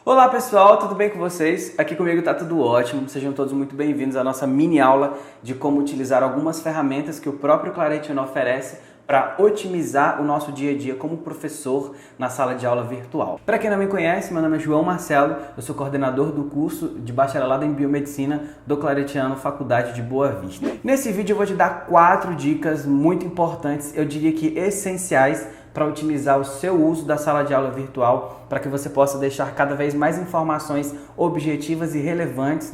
Olá pessoal, tudo bem com vocês? Aqui comigo tá tudo ótimo, sejam todos muito bem-vindos à nossa mini aula de como utilizar algumas ferramentas que o próprio Claretiano oferece para otimizar o nosso dia a dia como professor na sala de aula virtual. Para quem não me conhece, meu nome é João Marcelo, eu sou coordenador do curso de bacharelado em biomedicina do Claretiano Faculdade de Boa Vista. Nesse vídeo eu vou te dar 4 dicas muito importantes, eu diria que essenciais, para otimizar o seu uso da sala de aula virtual, para que você possa deixar cada vez mais informações objetivas e relevantes,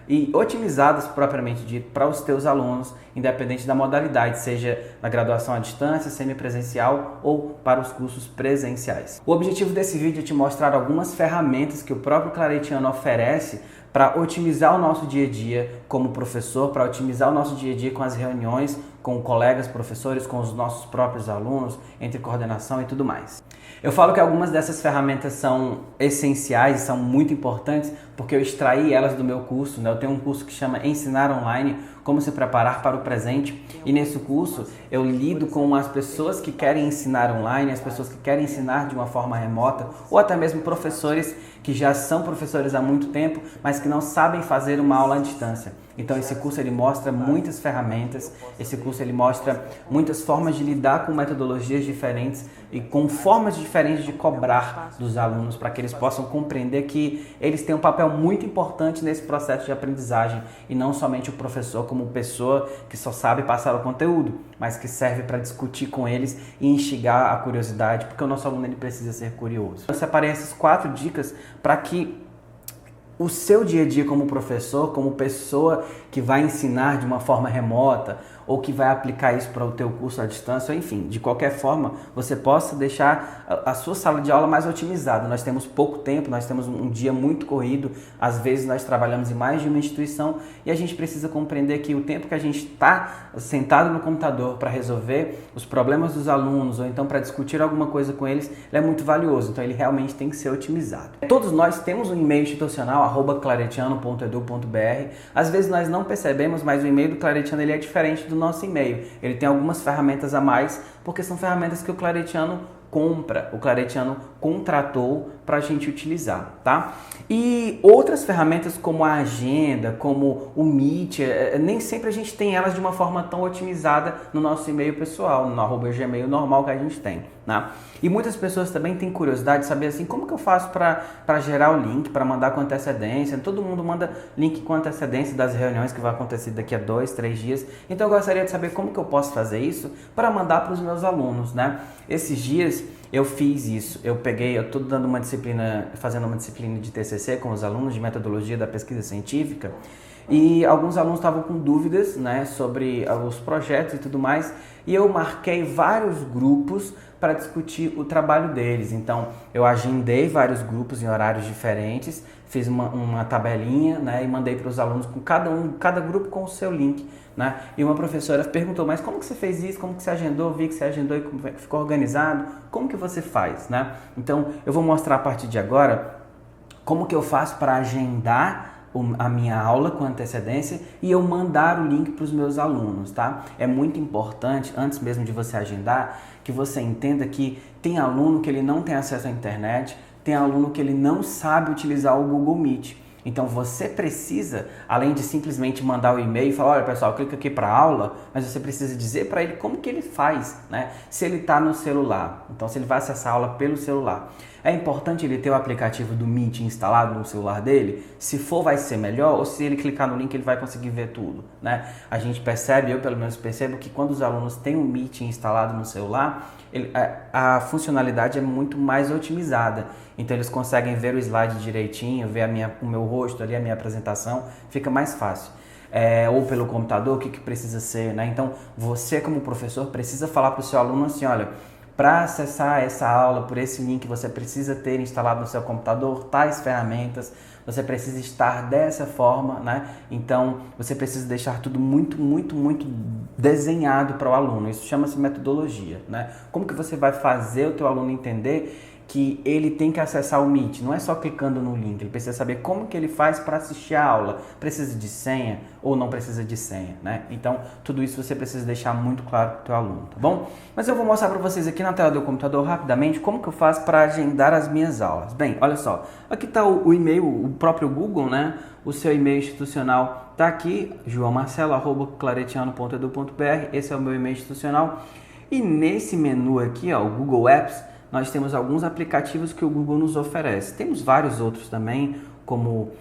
e otimizadas propriamente dito para os teus alunos, independente da modalidade, seja na graduação à distância, semipresencial ou para os cursos presenciais. O objetivo desse vídeo é te mostrar algumas ferramentas que o próprio Claretiano oferece para otimizar o nosso dia a dia como professor, para otimizar o nosso dia a dia com as reuniões, com colegas professores, com os nossos próprios alunos, entre coordenação e tudo mais. Eu falo que algumas dessas ferramentas são essenciais, são muito importantes, porque eu extraí elas do meu curso, Eu tenho um curso que chama Ensinar Online, como se preparar para o presente, e nesse curso eu lido com as pessoas que querem ensinar online, as pessoas que querem ensinar de uma forma remota, ou até mesmo professores que já são professores há muito tempo, mas que não sabem fazer uma aula à distância. Então esse curso ele mostra muitas ferramentas, esse curso ele mostra muitas formas de lidar com metodologias diferentes e com formas diferentes de cobrar dos alunos para que eles possam compreender que eles têm um papel muito importante nesse processo de aprendizagem e não somente o professor como pessoa que só sabe passar o conteúdo, mas que serve para discutir com eles e instigar a curiosidade, porque o nosso aluno ele precisa ser curioso. Eu separei essas 4 dicas para que o seu dia a dia como professor, como pessoa que vai ensinar de uma forma remota ou que vai aplicar isso para o teu curso à distância, enfim, de qualquer forma, você possa deixar a sua sala de aula mais otimizada. Nós temos pouco tempo, nós temos um dia muito corrido, às vezes nós trabalhamos em mais de uma instituição e a gente precisa compreender que o tempo que a gente está sentado no computador para resolver os problemas dos alunos ou então para discutir alguma coisa com eles, ele é muito valioso, então ele realmente tem que ser otimizado. Todos nós temos um e-mail institucional, @claretiano.edu.br. Às vezes nós não percebemos, mas o e-mail do Claretiano ele é diferente do nosso e-mail. Ele tem algumas ferramentas a mais, porque são ferramentas que o Claretiano compra, o Claretiano contratou para a gente utilizar, tá? E outras ferramentas como a agenda, como o Meet, nem sempre a gente tem elas de uma forma tão otimizada no nosso e-mail pessoal, no @gmail normal que a gente tem, né? E muitas pessoas também têm curiosidade de saber assim, como que eu faço para gerar o link, para mandar com antecedência? Todo mundo manda link com antecedência das reuniões que vai acontecer daqui a 2, 3 dias. Então eu gostaria de saber como que eu posso fazer isso para mandar para os meus alunos, Esses dias eu fiz isso, eu estou dando uma disciplina, fazendo uma disciplina de TCC com os alunos de metodologia da pesquisa científica e alguns alunos estavam com dúvidas, sobre os projetos e tudo mais e eu marquei vários grupos para discutir o trabalho deles. Então eu agendei vários grupos em horários diferentes, fiz uma tabelinha e mandei para os alunos com cada grupo com o seu link. E uma professora perguntou, mas como que você fez isso? Como que você agendou? Vi que você agendou e como ficou organizado. Como que você faz? Então, eu vou mostrar a partir de agora como que eu faço para agendar a minha aula com antecedência e eu mandar o link para os meus alunos, É muito importante, antes mesmo de você agendar, que você entenda que tem aluno que ele não tem acesso à internet, tem aluno que ele não sabe utilizar o Google Meet. Então você precisa, além de simplesmente mandar o e-mail e falar, olha pessoal, clica aqui para a aula, mas você precisa dizer para ele como que ele faz, Se ele está no celular, então se ele vai acessar a aula pelo celular. É importante ele ter o aplicativo do Meet instalado no celular dele? Se for, vai ser melhor, ou se ele clicar no link ele vai conseguir ver tudo, A gente percebe, eu pelo menos percebo que quando os alunos têm o Meet instalado no celular, a funcionalidade é muito mais otimizada. Então eles conseguem ver o slide direitinho, ver o meu rosto ali, a minha apresentação, fica mais fácil. Ou pelo computador, o que precisa ser, Então você como professor precisa falar para o seu aluno assim, olha, para acessar essa aula por esse link você precisa ter instalado no seu computador tais ferramentas, você precisa estar dessa forma, Então você precisa deixar tudo muito, muito, muito desenhado para o aluno. Isso chama-se metodologia, Como que você vai fazer o teu aluno entender que ele tem que acessar o Meet. Não é só clicando no link, ele precisa saber como que ele faz para assistir a aula. Precisa de senha ou não precisa de senha, né? Então, tudo isso você precisa deixar muito claro para o teu aluno, tá bom? Mas eu vou mostrar para vocês aqui na tela do computador rapidamente como que eu faço para agendar as minhas aulas. Bem, olha só, aqui está o e-mail, o próprio Google, né? O seu e-mail institucional está aqui, joaomarcelo@claretiano.edu.br, esse é o meu e-mail institucional. E nesse menu aqui, ó, o Google Apps, nós temos alguns aplicativos que o Google nos oferece. Temos vários outros também, como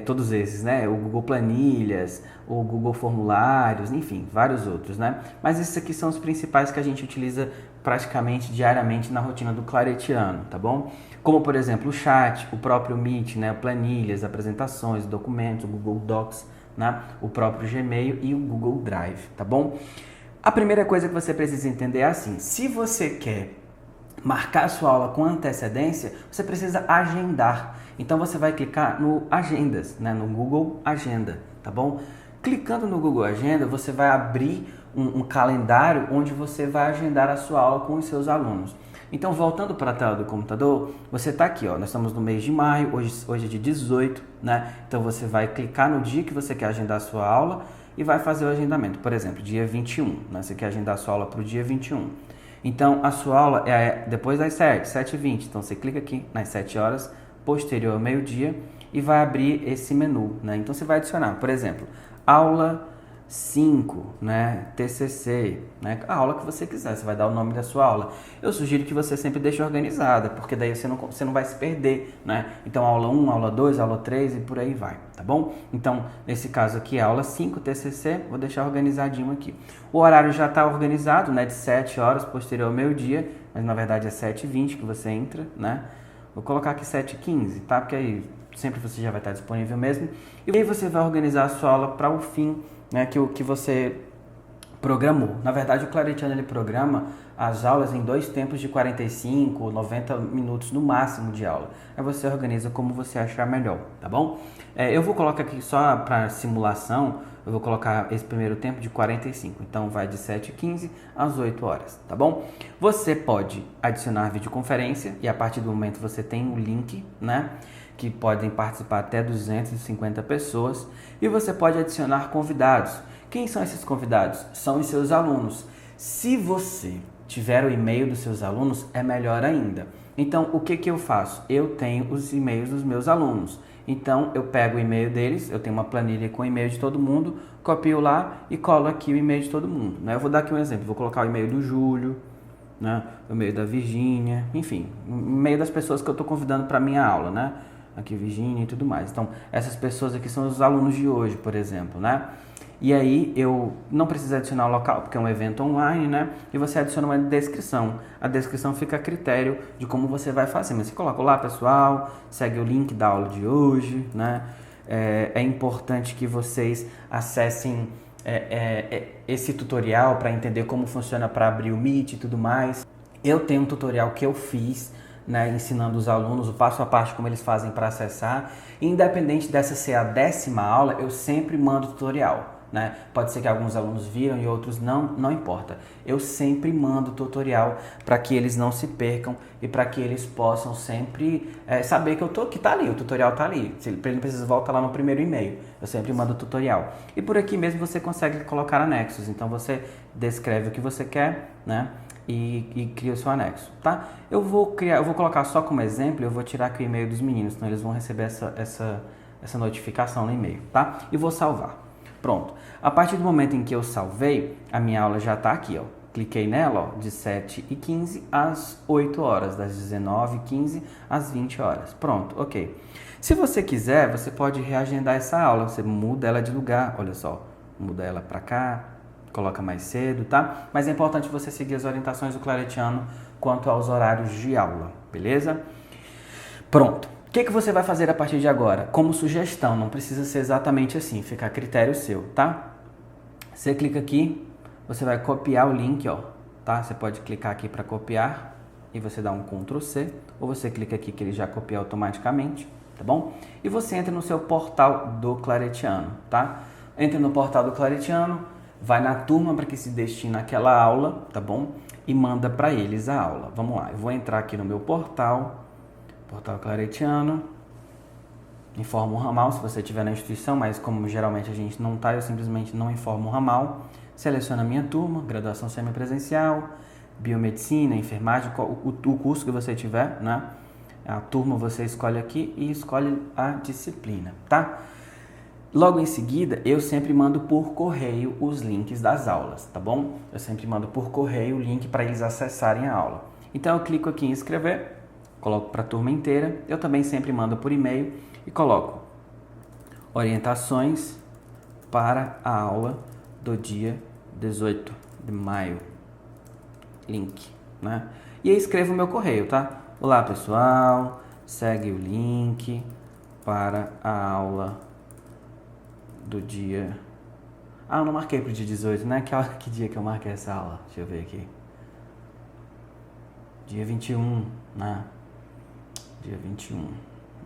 todos esses, né? O Google Planilhas, o Google Formulários, enfim, vários outros, né? Mas esses aqui são os principais que a gente utiliza praticamente diariamente na rotina do claretiano, tá bom? Como, por exemplo, o chat, o próprio Meet, né? Planilhas, apresentações, documentos, o Google Docs, né? O próprio Gmail e o Google Drive, tá bom? A primeira coisa que você precisa entender é assim, se você quer marcar a sua aula com antecedência, você precisa agendar. Então você vai clicar no Agendas, né? No Google Agenda, tá bom? Clicando no Google Agenda, você vai abrir um calendário onde você vai agendar a sua aula com os seus alunos. Então, voltando para a tela do computador, você está aqui, ó, nós estamos no mês de maio, hoje é dia 18, né? Então você vai clicar no dia que você quer agendar a sua aula e vai fazer o agendamento. Por exemplo, dia 21, né? Você quer agendar a sua aula para o dia 21. Então, a sua aula é depois das 7h20. Então, você clica aqui nas 7 horas, posterior ao meio-dia, e vai abrir esse menu, né? Então, você vai adicionar, por exemplo, aula 5, né? TCC, né? A aula que você quiser, você vai dar o nome da sua aula. Eu sugiro que você sempre deixe organizada, porque daí você não vai se perder, né? Então, aula 1, aula 2, aula 3 e por aí vai, tá bom? Então, nesse caso aqui, aula 5, TCC, vou deixar organizadinho aqui. O horário já está organizado, né? De 7 horas, posterior ao meio-dia, mas na verdade é 7h20 que você entra, né? Vou colocar aqui 7h15, tá? Porque aí sempre você já vai estar disponível mesmo. E aí você vai organizar a sua aula para o fim, né, que você programou. Na verdade, o claretiano ele programa as aulas em 2 tempos de 45 ou 90 minutos no máximo de aula. Aí você organiza como você achar melhor, tá bom? Eu vou colocar aqui só para simulação, eu vou colocar esse primeiro tempo de 45. Então, vai de 7h15 às 8 horas, tá bom? Você pode adicionar videoconferência e a partir do momento você tem o link, né? Que podem participar até 250 pessoas, e você pode adicionar convidados. Quem são esses convidados? São os seus alunos. Se você tiver o e-mail dos seus alunos, é melhor ainda. Então, o que eu faço? Eu tenho os e-mails dos meus alunos. Então, eu pego o e-mail deles, eu tenho uma planilha com o e-mail de todo mundo, copio lá e colo aqui o e-mail de todo mundo, né? Eu vou dar aqui um exemplo, vou colocar o e-mail do Júlio, né? O e-mail da Virgínia, enfim, o e-mail das pessoas que eu estou convidando para a minha aula, né? Aqui Virgínia e tudo mais. Então, essas pessoas aqui são os alunos de hoje, por exemplo, né? E aí, eu não preciso adicionar o local, porque é um evento online, né? E você adiciona uma descrição. A descrição fica a critério de como você vai fazer. Mas você coloca: olá, pessoal, segue o link da aula de hoje, né? É importante que vocês acessem esse tutorial para entender como funciona para abrir o Meet e tudo mais. Eu tenho um tutorial que eu fiz, né, ensinando os alunos o passo a passo como eles fazem para acessar. Independente dessa ser a 10ª aula, eu sempre mando tutorial, né? Pode ser que alguns alunos viram e outros não importa. Eu sempre mando tutorial para que eles não se percam e para que eles possam sempre saber que tá ali, o tutorial tá ali. Ele não precisa voltar lá no primeiro e-mail. Eu sempre mando tutorial. E por aqui mesmo você consegue colocar anexos. Então você descreve o que você quer, né? E cria o seu anexo, tá? Eu vou colocar só como exemplo, eu vou tirar aqui o e-mail dos meninos, então eles vão receber essa notificação no e-mail, tá? E vou salvar. Pronto. A partir do momento em que eu salvei, a minha aula já está aqui, ó. Cliquei nela, ó, de 7h15 às 8 horas, das 19h15 às 20 horas. Pronto, ok. Se você quiser, você pode reagendar essa aula, você muda ela de lugar, olha só, muda ela para cá, coloca mais cedo, tá? Mas é importante você seguir as orientações do claretiano quanto aos horários de aula, beleza? Pronto. O que você vai fazer a partir de agora? Como sugestão, não precisa ser exatamente assim, fica a critério seu, tá? Você clica aqui, você vai copiar o link, ó, tá? Você pode clicar aqui para copiar e você dá um Ctrl C, ou você clica aqui que ele já copia automaticamente, tá bom? E você entra no seu portal do claretiano, tá? Entra no portal do claretiano, vai na turma para que se destina aquela aula, tá bom? e manda para eles a aula. Vamos lá, eu vou entrar aqui no meu portal claretiano, informo o ramal se você estiver na instituição, mas como geralmente a gente não está, eu simplesmente não informo o ramal. Seleciono a minha turma, graduação semipresencial, biomedicina, enfermagem, o curso que você tiver, né? A turma você escolhe aqui e escolhe a disciplina, tá? Logo em seguida, eu sempre mando por correio os links das aulas, tá bom? Eu sempre mando por correio o link para eles acessarem a aula. Então, eu clico aqui em inscrever, coloco para a turma inteira. Eu também sempre mando por e-mail e coloco orientações para a aula do dia 18 de maio. Link, né? E aí escrevo o meu correio, tá? Olá, pessoal, segue o link para a aula do dia... Ah, eu não marquei pro dia 18, né? Que dia que eu marquei essa aula? Deixa eu ver aqui. Dia 21, né? Dia 21.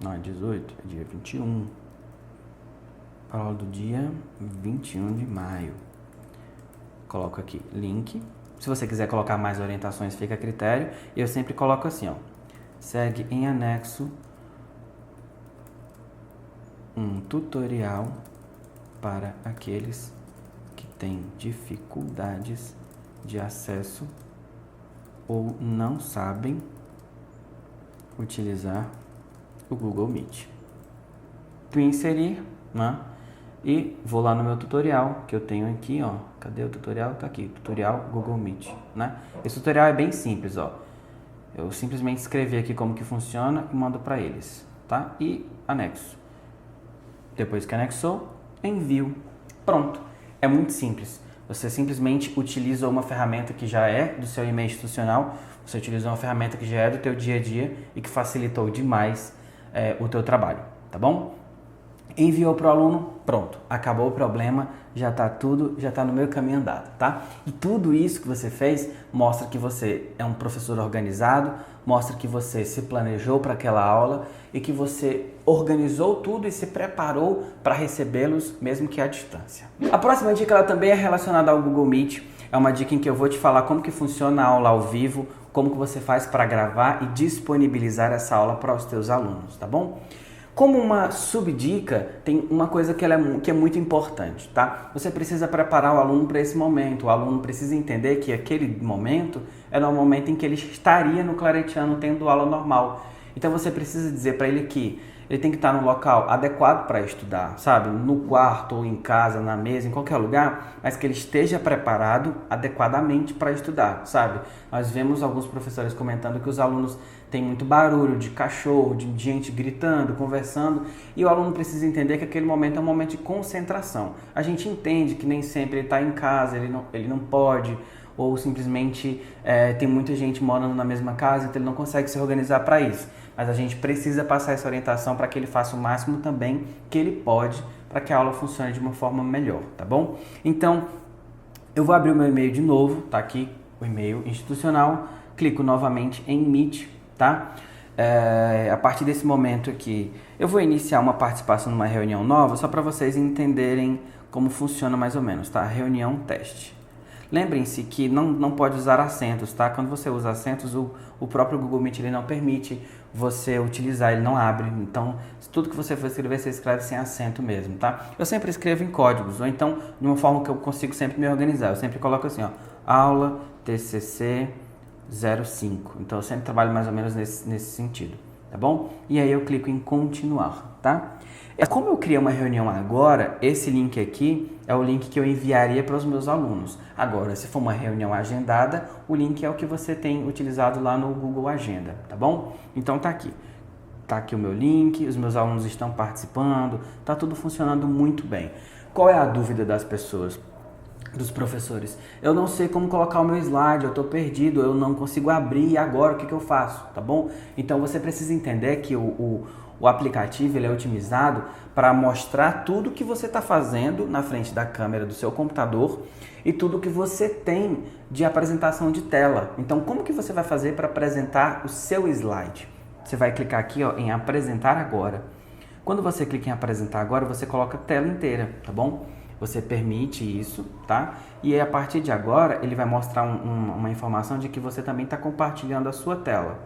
Não, é 18, é dia 21. Para a aula do dia 21 de maio. Coloco aqui link. Se você quiser colocar mais orientações, fica a critério. E eu sempre coloco assim, ó. Segue em anexo um tutorial para aqueles que têm dificuldades de acesso ou não sabem utilizar o Google Meet. Clico em inserir, né? E vou lá no meu tutorial, que eu tenho aqui, ó. Cadê o tutorial? Tá aqui, tutorial Google Meet, né? Esse tutorial é bem simples, ó. Eu simplesmente escrevi aqui como que funciona e mando para eles, tá? E anexo. Depois que anexou, envio. Pronto. É muito simples. Você simplesmente utiliza uma ferramenta que já é do seu e-mail institucional, você utiliza uma ferramenta que já é do teu dia a dia e que facilitou demais o teu trabalho, tá bom? Enviou para o aluno, pronto, acabou o problema, já está no meio caminho andado, tá? E tudo isso que você fez mostra que você é um professor organizado, mostra que você se planejou para aquela aula e que você organizou tudo e se preparou para recebê-los, mesmo que à distância. A próxima dica ela também é relacionada ao Google Meet, é uma dica em que eu vou te falar como que funciona a aula ao vivo, como que você faz para gravar e disponibilizar essa aula para os teus alunos, tá bom? Como uma subdica, tem uma coisa que é muito importante, tá? Você precisa preparar o aluno para esse momento. O aluno precisa entender que aquele momento é no momento em que ele estaria no claretiano tendo aula normal. Então você precisa dizer para ele que ele tem que estar no local adequado para estudar, sabe? No quarto ou em casa, na mesa, em qualquer lugar, mas que ele esteja preparado adequadamente para estudar, sabe? Nós vemos alguns professores comentando que os alunos têm muito barulho de cachorro, de gente gritando, conversando, e o aluno precisa entender que aquele momento é um momento de concentração. A gente entende que nem sempre ele está em casa, ele não pode, ou simplesmente tem muita gente morando na mesma casa, então ele não consegue se organizar para isso. Mas a gente precisa passar essa orientação para que ele faça o máximo também que ele pode, para que a aula funcione de uma forma melhor, tá bom? Então, eu vou abrir o meu e-mail de novo, tá aqui o e-mail institucional, clico novamente em Meet, tá? A partir desse momento aqui, eu vou iniciar uma participação numa reunião nova, só para vocês entenderem como funciona mais ou menos, tá? Reunião teste. Lembrem-se que não pode usar acentos, tá? Quando você usa acentos, o próprio Google Meet ele não permite você utilizar, ele não abre. Então, tudo que você for escrever, você escreve sem acento mesmo, tá? Eu sempre escrevo em códigos, ou então de uma forma que eu consigo sempre me organizar. Eu sempre coloco assim, ó, aula TCC 05. Então, eu sempre trabalho mais ou menos nesse sentido, tá bom? E aí eu clico em continuar, tá? Como eu criei uma reunião agora, esse link aqui é o link que eu enviaria para os meus alunos. Agora, se for uma reunião agendada, o link é o que você tem utilizado lá no Google Agenda, tá bom? Então tá aqui. Tá aqui o meu link, os meus alunos estão participando, tá tudo funcionando muito bem. Qual é a dúvida das pessoas? Dos professores? Eu não sei como colocar o meu slide, eu estou perdido, eu não consigo abrir, e agora o que eu faço, tá bom? Então você precisa entender que o aplicativo ele é otimizado para mostrar tudo que você está fazendo na frente da câmera do seu computador e tudo que você tem de apresentação de tela. Então, como que você vai fazer para apresentar o seu slide? Você vai clicar aqui, ó, em apresentar agora. Quando você clica em apresentar agora, você coloca a tela inteira, tá bom? você permite isso, tá? E aí, a partir de agora, ele vai mostrar uma informação de que você também está compartilhando a sua tela,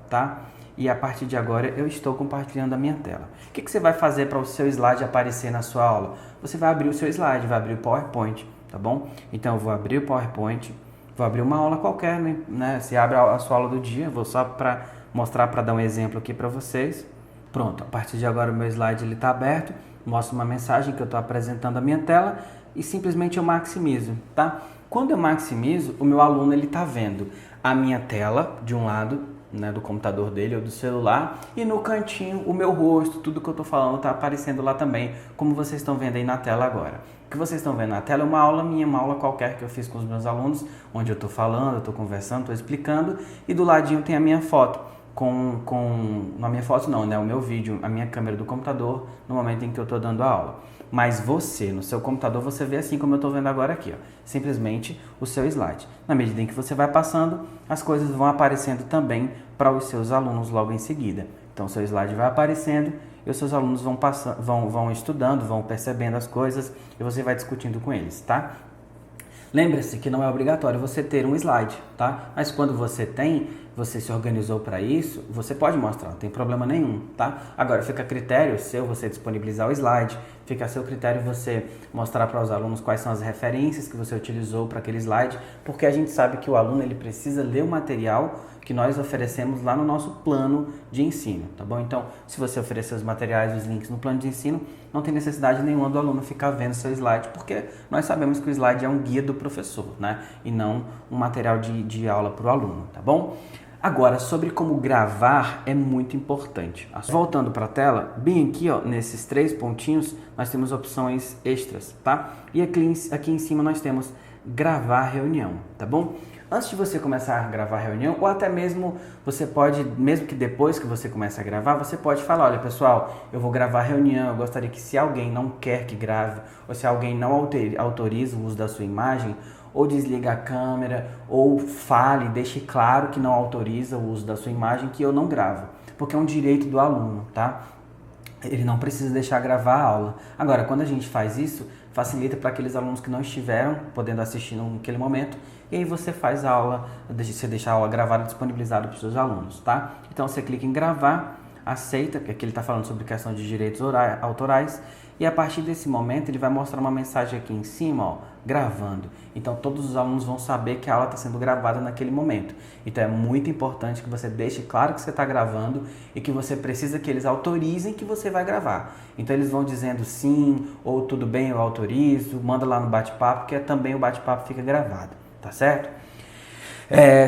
tá? E a partir de agora eu estou compartilhando a minha tela. O que você vai fazer para o seu slide aparecer na sua aula? Você vai abrir o seu slide, vai abrir o PowerPoint, tá bom? Então eu vou abrir o PowerPoint, vou abrir uma aula qualquer, né? Você abre a sua aula do dia, vou só para mostrar, para dar um exemplo aqui para vocês. Pronto, a partir de agora o meu slide está aberto, mostra uma mensagem que eu estou apresentando a minha tela e simplesmente eu maximizo, tá? Quando eu maximizo, o meu aluno ele está vendo a minha tela de um lado, né, do computador dele ou do celular, e no cantinho o meu rosto, tudo que eu estou falando está aparecendo lá também, como vocês estão vendo aí na tela agora. O que vocês estão vendo na tela é uma aula minha, uma aula qualquer que eu fiz com os meus alunos, onde eu estou falando, eu estou conversando, estou explicando, e do ladinho tem a minha foto. Na minha foto não, né? O meu vídeo, a minha câmera do computador, no momento em que eu estou dando a aula. Mas você, no seu computador, você vê assim como eu estou vendo agora aqui, ó, simplesmente o seu slide. Na medida em que você vai passando, as coisas vão aparecendo também para os seus alunos logo em seguida. Então, o seu slide vai aparecendo e os seus alunos vão estudando, vão percebendo as coisas e você vai discutindo com eles, tá? Lembre-se que não é obrigatório você ter um slide, tá? Mas quando você se organizou para isso, você pode mostrar, não tem problema nenhum, tá? Agora, fica a critério seu você disponibilizar o slide, fica a seu critério você mostrar para os alunos quais são as referências que você utilizou para aquele slide, porque a gente sabe que o aluno ele precisa ler o material que nós oferecemos lá no nosso plano de ensino, tá bom? Então, se você oferecer os materiais, os links no plano de ensino, não tem necessidade nenhuma do aluno ficar vendo seu slide, porque nós sabemos que o slide é um guia do professor, né? E não um material de aula para o aluno, tá bom? Agora, sobre como gravar é muito importante. Voltando para a tela, bem aqui, ó, nesses 3 pontinhos, nós temos opções extras, tá? E aqui em cima nós temos gravar reunião, tá bom? Antes de você começar a gravar a reunião, ou até mesmo você pode, mesmo que depois que você comece a gravar, você pode falar, olha pessoal, eu vou gravar a reunião, eu gostaria que se alguém não quer que grave, ou se alguém não autoriza o uso da sua imagem, ou desliga a câmera, ou fale, deixe claro que não autoriza o uso da sua imagem, que eu não gravo, porque é um direito do aluno, tá? Ele não precisa deixar gravar a aula. Agora, quando a gente faz isso, facilita para aqueles alunos que não estiveram podendo assistir naquele momento, e aí você faz a aula, você deixa a aula gravada e disponibilizada para os seus alunos, tá? Então você clica em gravar, aceita, porque aqui ele está falando sobre questão de direitos autorais, e a partir desse momento ele vai mostrar uma mensagem aqui em cima, ó, gravando. Então todos os alunos vão saber que a aula está sendo gravada naquele momento. Então é muito importante que você deixe claro que você está gravando e que você precisa que eles autorizem que você vai gravar. Então eles vão dizendo sim, ou tudo bem, eu autorizo, manda lá no bate-papo, que também o bate-papo fica gravado, tá certo?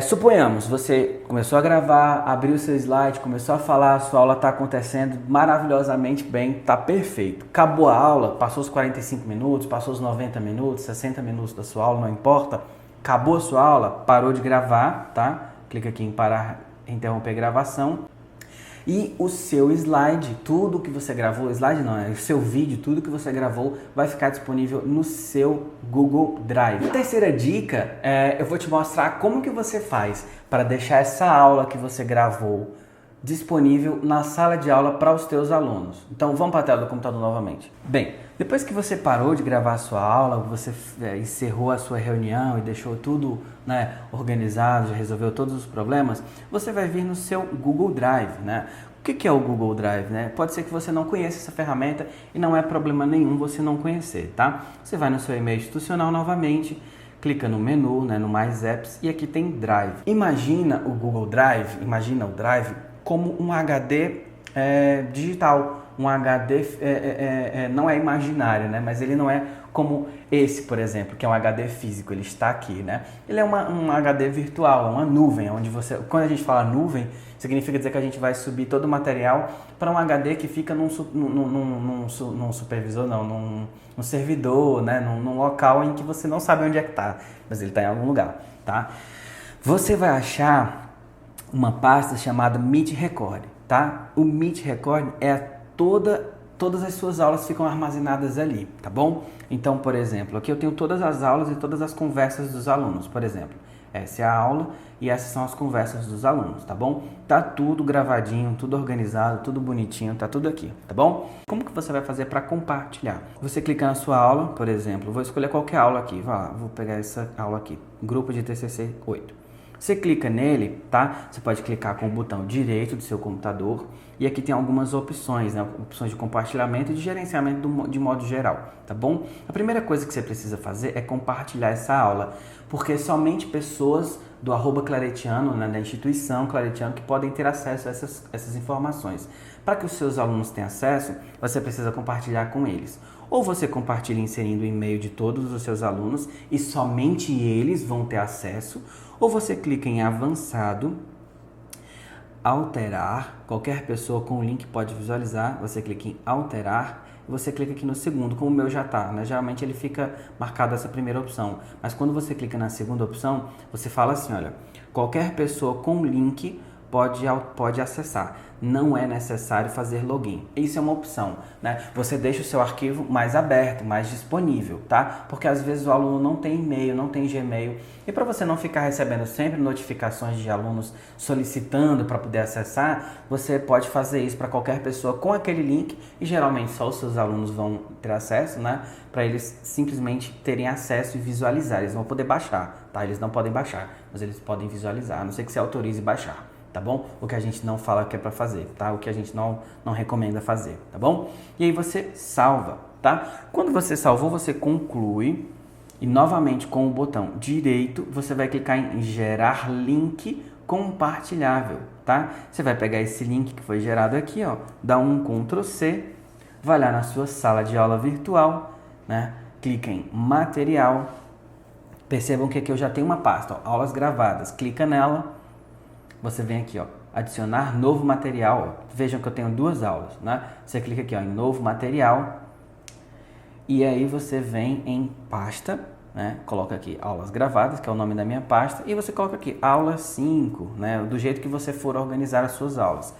Suponhamos, você começou a gravar, abriu o seu slide, começou a falar, a sua aula está acontecendo maravilhosamente bem, está perfeito. Acabou a aula, passou os 45 minutos, passou os 90 minutos, 60 minutos da sua aula, não importa. Acabou a sua aula, parou de gravar, tá? Clica aqui em parar, interromper gravação. E o seu slide, tudo que você gravou, slide não, é o seu vídeo, tudo que você gravou vai ficar disponível no seu Google Drive. A terceira dica eu vou te mostrar como que você faz para deixar essa aula que você gravou disponível na sala de aula para os teus alunos. Então vamos para a tela do computador novamente. Bem, depois que você parou de gravar a sua aula, você encerrou a sua reunião e deixou tudo, né, organizado, já resolveu todos os problemas, você vai vir no seu Google Drive, né? O que é o Google Drive, né? Pode ser que você não conheça essa ferramenta e não é problema nenhum você não conhecer, tá? Você vai no seu e-mail institucional novamente, clica no menu, né, no Mais Apps, e aqui tem Drive. Imagina o Google Drive, imagina o Drive como um HD digital, um HD não é imaginário, né? Mas ele não é como esse, por exemplo, que é um HD físico, ele está aqui, né? Ele é um HD virtual, uma nuvem, onde quando a gente fala nuvem, significa dizer que a gente vai subir todo o material para um HD que fica num supervisor, não, num servidor, né? Num local em que você não sabe onde é que está, mas ele está em algum lugar, tá? Você vai achar uma pasta chamada Meet Record, tá? O Meet Record todas as suas aulas ficam armazenadas ali, tá bom? Então, por exemplo, aqui eu tenho todas as aulas e todas as conversas dos alunos, por exemplo. Essa é a aula e essas são as conversas dos alunos, tá bom? Tá tudo gravadinho, tudo organizado, tudo bonitinho, tá tudo aqui, tá bom? Como que você vai fazer para compartilhar? Você clica na sua aula, por exemplo, vou escolher qualquer aula aqui, vai lá, vou pegar essa aula aqui, grupo de TCC 8. Você clica nele, tá? Você pode clicar com o botão direito do seu computador e aqui tem algumas opções, né? Opções de compartilhamento e de gerenciamento de modo geral, tá bom? A primeira coisa que você precisa fazer é compartilhar essa aula, porque somente pessoas do @claretiano, né, da instituição Claretiano, que podem ter acesso a essas informações. Para que os seus alunos tenham acesso, você precisa compartilhar com eles. Ou você compartilha inserindo o e-mail de todos os seus alunos e somente eles vão ter acesso, ou você clica em avançado, alterar, qualquer pessoa com o link pode visualizar, você clica em alterar e você clica aqui no segundo, como o meu já está, né? Geralmente ele fica marcado essa primeira opção, mas quando você clica na segunda opção, você fala assim, olha, qualquer pessoa com link pode acessar. Não é necessário fazer login. Isso é uma opção, né? Você deixa o seu arquivo mais aberto, mais disponível, tá? Porque às vezes o aluno não tem e-mail, não tem Gmail. E para você não ficar recebendo sempre notificações de alunos solicitando para poder acessar, você pode fazer isso para qualquer pessoa com aquele link e geralmente só os seus alunos vão ter acesso, né? Para eles simplesmente terem acesso e visualizar. Eles vão poder baixar, tá? Eles não podem baixar, mas eles podem visualizar, a não ser que você autorize baixar. Tá bom? O que a gente não fala que é para fazer, tá? O que a gente não recomenda fazer, tá bom? E aí você salva, tá? Quando você salvou, você conclui e novamente com o botão direito, você vai clicar em gerar link compartilhável, tá? Você vai pegar esse link que foi gerado aqui, ó, dá um Ctrl+C, vai lá na sua sala de aula virtual, né? Clica em material, percebam que aqui eu já tenho uma pasta, ó, aulas gravadas, clica nela. Você vem aqui, ó, adicionar novo material. Ó. Vejam que eu tenho duas aulas, né? Você clica aqui, ó, em novo material. E aí você vem em pasta, né? Coloca aqui aulas gravadas, que é o nome da minha pasta. E você coloca aqui aula 5, né? Do jeito que você for organizar as suas aulas.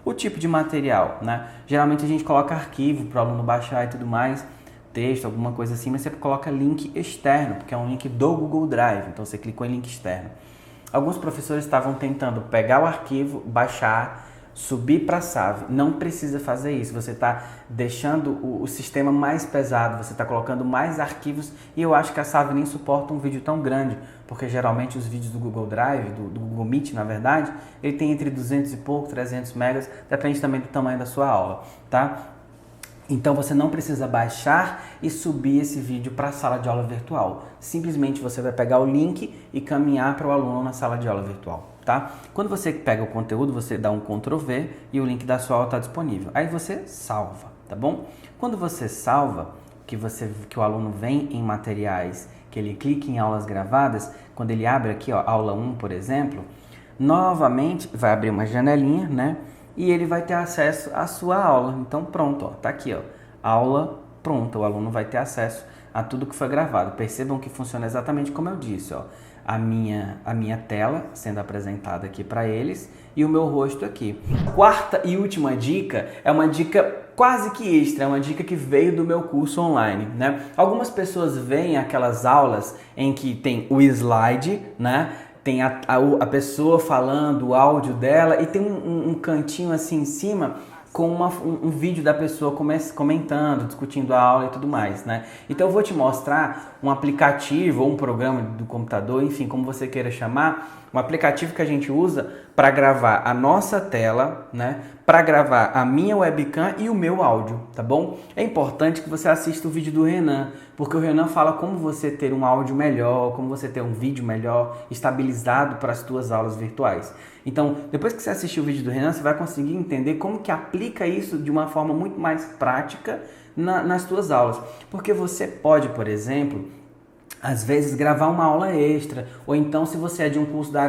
O tipo de material, né? Geralmente a gente coloca arquivo para o aluno baixar e tudo mais. Texto, alguma coisa assim, mas você coloca link externo, porque é um link do Google Drive. Então você clicou em link externo. Alguns professores estavam tentando pegar o arquivo, baixar, subir para a SAV. Não precisa fazer isso. Você está deixando o sistema mais pesado, você está colocando mais arquivos e eu acho que a SAV nem suporta um vídeo tão grande, porque geralmente os vídeos do Google Drive, do Google Meet, na verdade, ele tem entre 200 e pouco, 300 megas, depende também do tamanho da sua aula, tá? Então você não precisa baixar e subir esse vídeo para a sala de aula virtual. Simplesmente você vai pegar o link e caminhar para o aluno na sala de aula virtual, tá? Quando você pega o conteúdo, você dá um Ctrl+V e o link da sua aula está disponível. Aí você salva, tá bom? Quando você salva, que o aluno vem em materiais, que ele clica em aulas gravadas, quando ele abre aqui, ó, aula 1, por exemplo, novamente vai abrir uma janelinha, né? E ele vai ter acesso à sua aula. Então pronto, ó, tá aqui, ó, aula pronta. O aluno vai ter acesso a tudo que foi gravado. Percebam que funciona exatamente como eu disse, ó, a minha tela sendo apresentada aqui para eles e o meu rosto aqui. Quarta e última dica é uma dica quase que extra, é uma dica que veio do meu curso online, né? Algumas pessoas veem aquelas aulas em que tem o slide, né? Tem a pessoa falando, o áudio dela e tem um cantinho assim em cima com um vídeo da pessoa comentando, discutindo a aula e tudo mais, né? Então eu vou te mostrar um aplicativo ou um programa do computador, enfim, como você queira chamar, um aplicativo que a gente usa para gravar a nossa tela, né? Para gravar a minha webcam e o meu áudio, tá bom? É importante que você assista o vídeo do Renan, porque o Renan fala como você ter um áudio melhor, como você ter um vídeo melhor, estabilizado para as suas aulas virtuais. Então, depois que você assistir o vídeo do Renan, você vai conseguir entender como que aplica isso de uma forma muito mais prática nas suas aulas. Porque você pode, por exemplo, às vezes gravar uma aula extra, ou então se você é de um curso da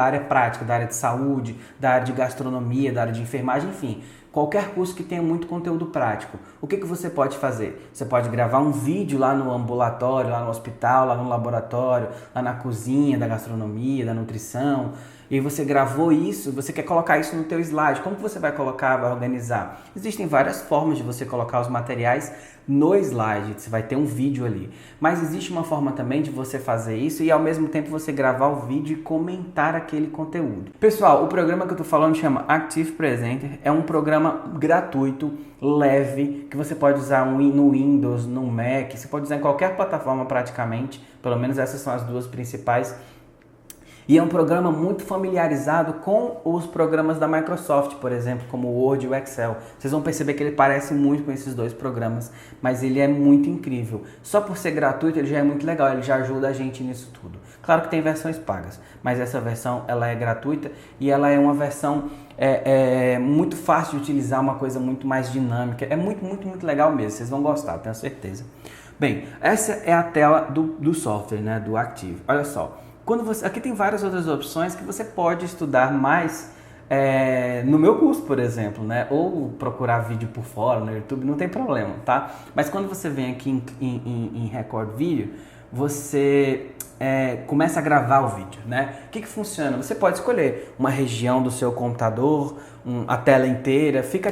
área prática, da área de saúde, da área de gastronomia, da área de enfermagem, enfim, qualquer curso que tenha muito conteúdo prático. O que você pode fazer? Você pode gravar um vídeo lá no ambulatório, lá no hospital, lá no laboratório, lá na cozinha da gastronomia, da nutrição, e você gravou isso, você quer colocar isso no teu slide. Como que você vai colocar, vai organizar? Existem várias formas de você colocar os materiais no slide, você vai ter um vídeo ali. Mas existe uma forma também de você fazer isso e ao mesmo tempo você gravar o vídeo e comentar aquele conteúdo. Pessoal, o programa que eu tô falando chama Active Presenter, é um programa gratuito, leve, que você pode usar no Windows, no Mac, você pode usar em qualquer plataforma praticamente, pelo menos essas são as duas principais. E é um programa muito familiarizado com os programas da Microsoft, por exemplo, como o Word e o Excel. Vocês vão perceber que ele parece muito com esses dois programas, mas ele é muito incrível. Só por ser gratuito, ele já é muito legal, ele já ajuda a gente nisso tudo. Claro que tem versões pagas, mas essa versão ela é gratuita e ela é uma versão muito fácil de utilizar, uma coisa muito mais dinâmica. É muito legal mesmo, vocês vão gostar, tenho certeza. Bem, essa é a tela do software, né, do Active. Olha só. Aqui tem várias outras opções que você pode estudar mais no meu curso, por exemplo, né? Ou procurar vídeo por fora no YouTube, não tem problema, tá? Mas quando você vem aqui em Record Video, você começa a gravar o vídeo, né? O que funciona? Você pode escolher uma região do seu computador, a tela inteira, fica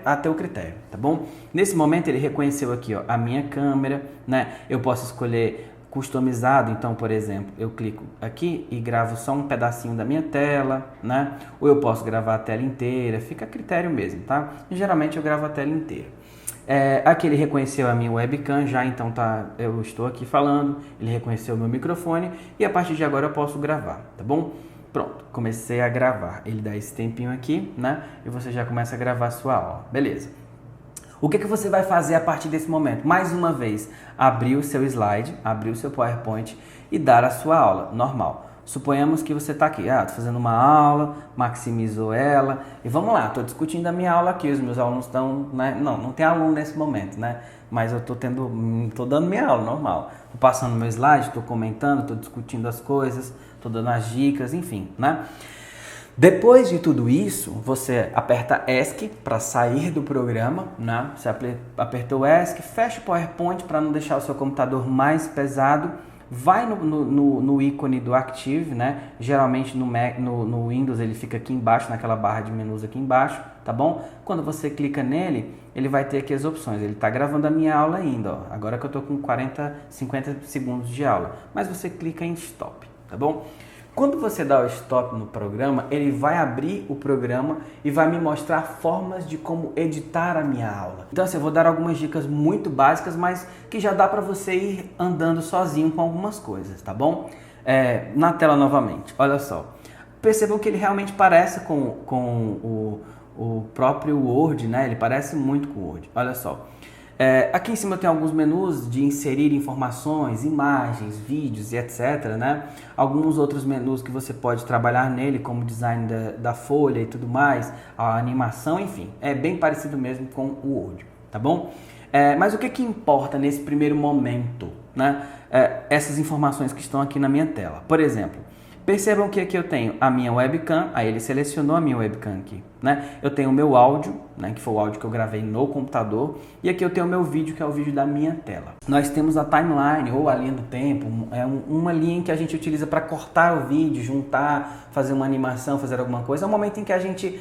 a teu critério, tá bom? Nesse momento ele reconheceu aqui, ó, a minha câmera, né? Eu posso escolher customizado, então, por exemplo, eu clico aqui e gravo só um pedacinho da minha tela, né? Ou eu posso gravar a tela inteira, fica a critério mesmo, tá? E, geralmente eu gravo a tela inteira. Aqui ele reconheceu a minha webcam já, então eu estou aqui falando, ele reconheceu o meu microfone e a partir de agora eu posso gravar, tá bom? Pronto, comecei a gravar. Ele dá esse tempinho aqui, né? E você já começa a gravar a sua aula, beleza? O que você vai fazer a partir desse momento? Mais uma vez, abrir o seu slide, abrir o seu PowerPoint e dar a sua aula, normal. Suponhamos que você está aqui, estou fazendo uma aula, maximizou ela, e vamos lá, estou discutindo a minha aula aqui, os meus alunos estão, né? Não tem aluno nesse momento, né? Mas eu estou dando minha aula, normal. Estou passando meu slide, estou comentando, estou discutindo as coisas, estou dando as dicas, enfim, né? Depois de tudo isso, você aperta ESC para sair do programa, né? Você apertou o ESC, fecha o PowerPoint para não deixar o seu computador mais pesado, vai no ícone do Active, né? Geralmente no Windows ele fica aqui embaixo, naquela barra de menus aqui embaixo, tá bom? Quando você clica nele, ele vai ter aqui as opções. Ele está gravando a minha aula ainda, ó. Agora que eu estou com 50 segundos de aula, mas você clica em Stop, tá bom? Quando você dá o stop no programa, ele vai abrir o programa e vai me mostrar formas de como editar a minha aula. Então assim, eu vou dar algumas dicas muito básicas, mas que já dá para você ir andando sozinho com algumas coisas, tá bom? Na tela novamente, olha só. Percebam que ele realmente parece com o próprio Word, né? Ele parece muito com o Word, olha só. Aqui em cima tem alguns menus de inserir informações, imagens, vídeos e etc, né? Alguns outros menus que você pode trabalhar nele, como design da folha e tudo mais, a animação, enfim. É bem parecido mesmo com o Word, tá bom? Mas o que importa nesse primeiro momento, né? Essas informações que estão aqui na minha tela. Por exemplo, percebam que aqui eu tenho a minha webcam, aí ele selecionou a minha webcam aqui, né? Eu tenho o meu áudio, né, que foi o áudio que eu gravei no computador, e aqui eu tenho o meu vídeo, que é o vídeo da minha tela. Nós temos a timeline, ou a linha do tempo, uma linha que a gente utiliza para cortar o vídeo, juntar, fazer uma animação, fazer alguma coisa. É um momento em que a gente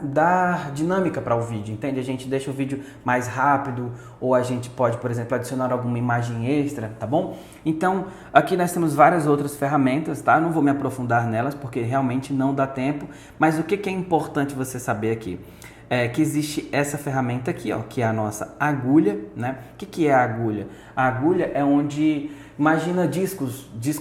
dá dinâmica para o vídeo, entende? A gente deixa o vídeo mais rápido, ou a gente pode, por exemplo, adicionar alguma imagem extra, tá bom? Então, aqui nós temos várias outras ferramentas, tá? Eu não vou me aprofundar nelas, porque realmente não dá tempo, mas o que é importante você saber aqui? Que existe essa ferramenta aqui, ó, que é a nossa agulha, né? O que é a agulha? A agulha é onde, imagina disco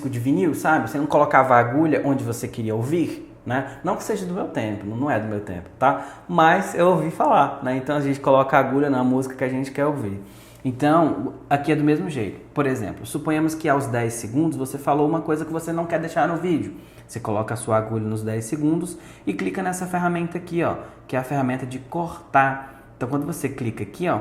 de vinil, sabe? Você não colocava a agulha onde você queria ouvir, né? Não que seja do meu tempo, não é do meu tempo, tá? Mas eu ouvi falar, né? Então a gente coloca a agulha na música que a gente quer ouvir. Então, aqui é do mesmo jeito. Por exemplo, suponhamos que aos 10 segundos você falou uma coisa que você não quer deixar no vídeo. Você coloca a sua agulha nos 10 segundos e clica nessa ferramenta aqui, ó, que é a ferramenta de cortar. Então, quando você clica aqui, ó,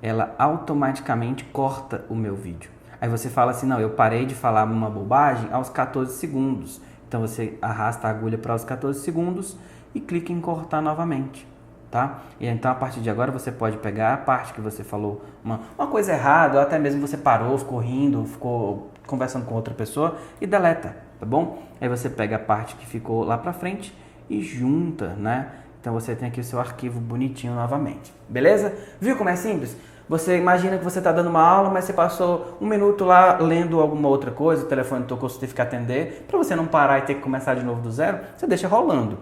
ela automaticamente corta o meu vídeo. Aí você fala assim, não, eu parei de falar uma bobagem aos 14 segundos. Então, você arrasta a agulha para os 14 segundos e clica em cortar novamente. Tá? E então a partir de agora você pode pegar a parte que você falou uma coisa errada, ou até mesmo você parou, ficou rindo, ficou conversando com outra pessoa e deleta. tá bom? Aí você pega a parte que ficou lá pra frente e junta, né? Então você tem aqui o seu arquivo bonitinho novamente, beleza? Viu como é simples? Você imagina que você está dando uma aula, mas você passou 1 minuto lá lendo alguma outra coisa, o telefone tocou, você teve que atender. Para você não parar e ter que começar de novo do zero, você deixa rolando.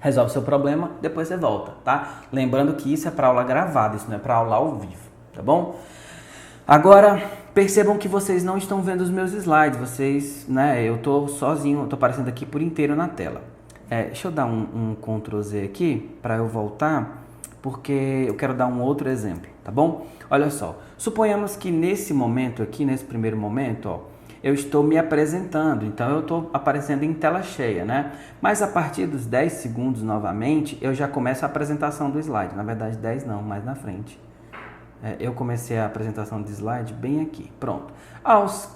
Resolve o seu problema, depois você volta, tá? Lembrando que isso é para aula gravada, isso não é para aula ao vivo, tá bom? Agora, percebam que vocês não estão vendo os meus slides, vocês, né, eu tô sozinho, eu tô aparecendo aqui por inteiro na tela. Deixa eu dar um Ctrl Z aqui, para eu voltar, porque eu quero dar um outro exemplo, tá bom? Olha só, suponhamos que nesse momento aqui, nesse primeiro momento, ó, eu estou me apresentando, então eu estou aparecendo em tela cheia, né? Mas a partir dos 10 segundos novamente, eu já começo a apresentação do slide. Na verdade, 10 não, mais na frente. Eu comecei a apresentação do slide bem aqui, pronto. Aos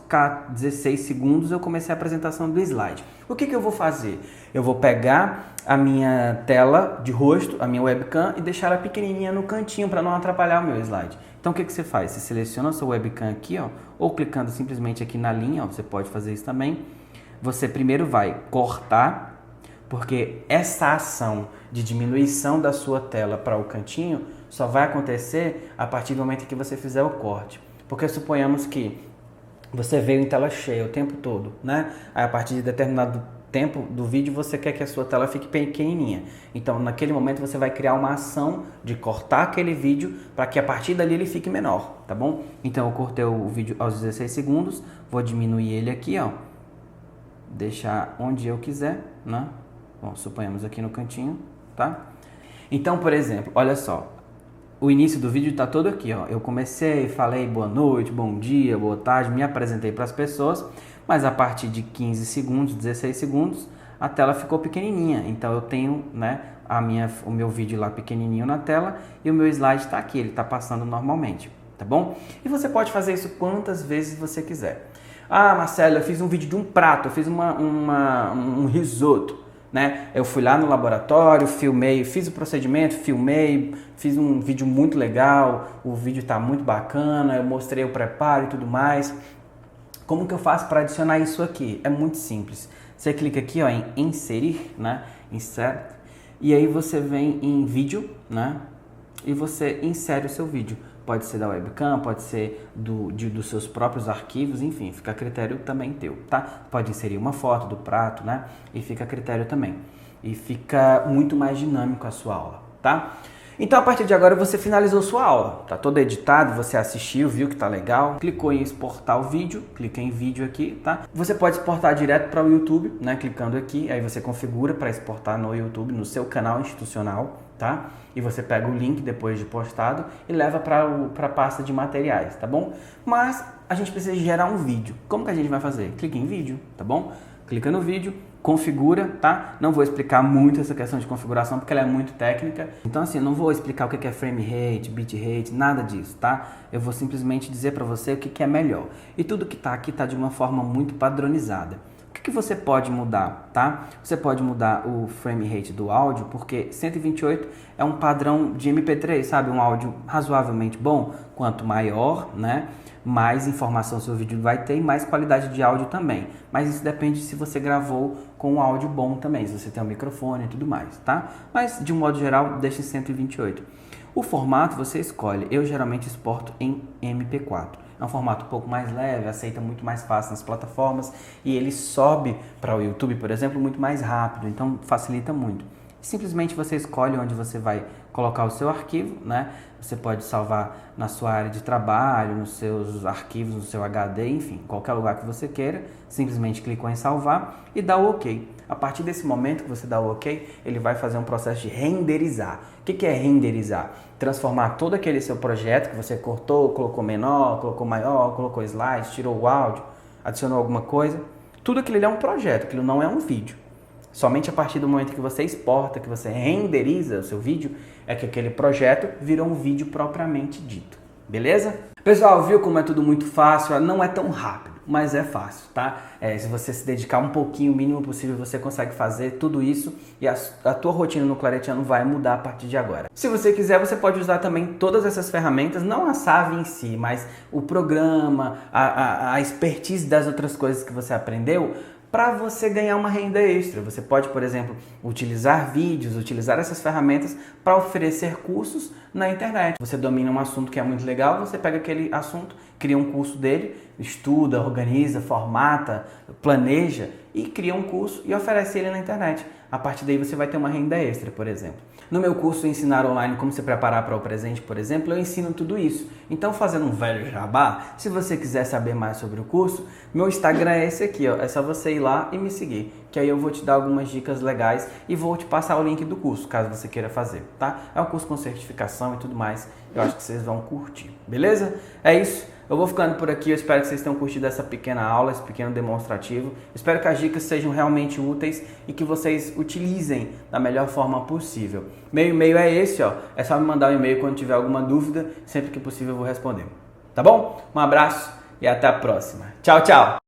16 segundos eu comecei a apresentação do slide. O que eu vou fazer? Eu vou pegar a minha tela de rosto, a minha webcam, e deixar ela pequenininha no cantinho para não atrapalhar o meu slide. Então o que você faz? Você seleciona a sua webcam aqui, ó, ou clicando simplesmente aqui na linha, ó, você pode fazer isso também. Você primeiro vai cortar, porque essa ação de diminuição da sua tela para o cantinho só vai acontecer a partir do momento que você fizer o corte. Porque suponhamos que você veio em tela cheia o tempo todo, né? Aí a partir de determinado tempo do vídeo você quer que a sua tela fique pequenininha. Então naquele momento você vai criar uma ação de cortar aquele vídeo para que a partir dali ele fique menor, tá bom? Então eu cortei o vídeo aos 16 segundos, vou diminuir ele aqui, ó. Deixar onde eu quiser, né? Bom, suponhamos aqui no cantinho, tá? Então, por exemplo, olha só. O início do vídeo está todo aqui, ó. Eu comecei, falei boa noite, bom dia, boa tarde, me apresentei para as pessoas, mas a partir de 15 segundos, 16 segundos, a tela ficou pequenininha. Então eu tenho, né, o meu vídeo lá pequenininho na tela e o meu slide está aqui, ele está passando normalmente, tá bom? E você pode fazer isso quantas vezes você quiser. Ah, Marcelo, eu fiz um vídeo de um prato, eu fiz um risoto. Né? Eu fui lá no laboratório, filmei, fiz o procedimento, filmei, fiz um vídeo muito legal, o vídeo está muito bacana, eu mostrei o preparo e tudo mais. Como que eu faço para adicionar isso aqui? É muito simples. Você clica aqui, ó, em inserir, né? Insert, e aí você vem em vídeo, né? E você insere o seu vídeo. Pode ser da webcam, pode ser dos seus próprios arquivos, enfim, fica a critério também teu, tá? Pode inserir uma foto do prato, né? E fica a critério também. E fica muito mais dinâmico a sua aula, tá? Então, a partir de agora, você finalizou sua aula. Tá todo editado, você assistiu, viu que tá legal. Clicou em exportar o vídeo, clica em vídeo aqui, tá? Você pode exportar direto para o YouTube, né? Clicando aqui, aí você configura para exportar no YouTube, no seu canal institucional, tá? E você pega o link depois de postado e leva para a pasta de materiais, tá bom? Mas a gente precisa gerar um vídeo. Como que a gente vai fazer? Clica em vídeo, tá bom? Clica no vídeo, configura, tá? Não vou explicar muito essa questão de configuração porque ela é muito técnica. Então assim, não vou explicar o que é frame rate, bit rate, nada disso, tá? Eu vou simplesmente dizer para você o que é melhor. E tudo que tá aqui tá de uma forma muito padronizada. O que você pode mudar, tá? Você pode mudar o frame rate do áudio, porque 128 é um padrão de MP3, sabe? Um áudio razoavelmente bom. Quanto maior, né? Mais informação seu vídeo vai ter e mais qualidade de áudio também. Mas isso depende se você gravou com um áudio bom também, se você tem um microfone e tudo mais, tá? Mas de um modo geral, deixa em 128. O formato você escolhe. Eu geralmente exporto em MP4. É um formato um pouco mais leve, aceita muito mais fácil nas plataformas e ele sobe para o YouTube, por exemplo, muito mais rápido, então facilita muito. Simplesmente você escolhe onde você vai colocar o seu arquivo, né? Você pode salvar na sua área de trabalho, nos seus arquivos, no seu HD, enfim, qualquer lugar que você queira. Simplesmente clicou em salvar e dá o OK. A partir desse momento que você dá o OK, ele vai fazer um processo de renderizar. O que é renderizar? Transformar todo aquele seu projeto que você cortou, colocou menor, colocou maior, colocou slides, tirou o áudio, adicionou alguma coisa. Tudo aquilo é um projeto, aquilo não é um vídeo. Somente a partir do momento que você exporta, que você renderiza o seu vídeo, é que aquele projeto virou um vídeo propriamente dito. Beleza? Pessoal, viu como é tudo muito fácil? Não é tão rápido, mas é fácil, tá? Se você se dedicar um pouquinho, o mínimo possível, você consegue fazer tudo isso e a tua rotina no Claretiano vai mudar a partir de agora. Se você quiser, você pode usar também todas essas ferramentas, não a SAV em si, mas o programa, a expertise das outras coisas que você aprendeu, para você ganhar uma renda extra. Você pode, por exemplo, utilizar vídeos, utilizar essas ferramentas para oferecer cursos na internet. Você domina um assunto que é muito legal, você pega aquele assunto, cria um curso dele, estuda, organiza, formata, planeja e cria um curso e oferece ele na internet. A partir daí você vai ter uma renda extra, por exemplo. No meu curso Ensinar Online Como Se Preparar para o Presente, por exemplo, eu ensino tudo isso. Então, fazendo um velho jabá, se você quiser saber mais sobre o curso, meu Instagram é esse aqui, ó. É só você ir lá e me seguir, que aí eu vou te dar algumas dicas legais e vou te passar o link do curso, caso você queira fazer, tá? É um curso com certificação e tudo mais. Eu acho que vocês vão curtir, beleza? É isso. Eu vou ficando por aqui, eu espero que vocês tenham curtido essa pequena aula, esse pequeno demonstrativo. Espero que as dicas sejam realmente úteis e que vocês utilizem da melhor forma possível. Meu e-mail é esse, ó. É só me mandar um e-mail quando tiver alguma dúvida, sempre que possível eu vou responder. Tá bom? Um abraço e até a próxima. Tchau, tchau!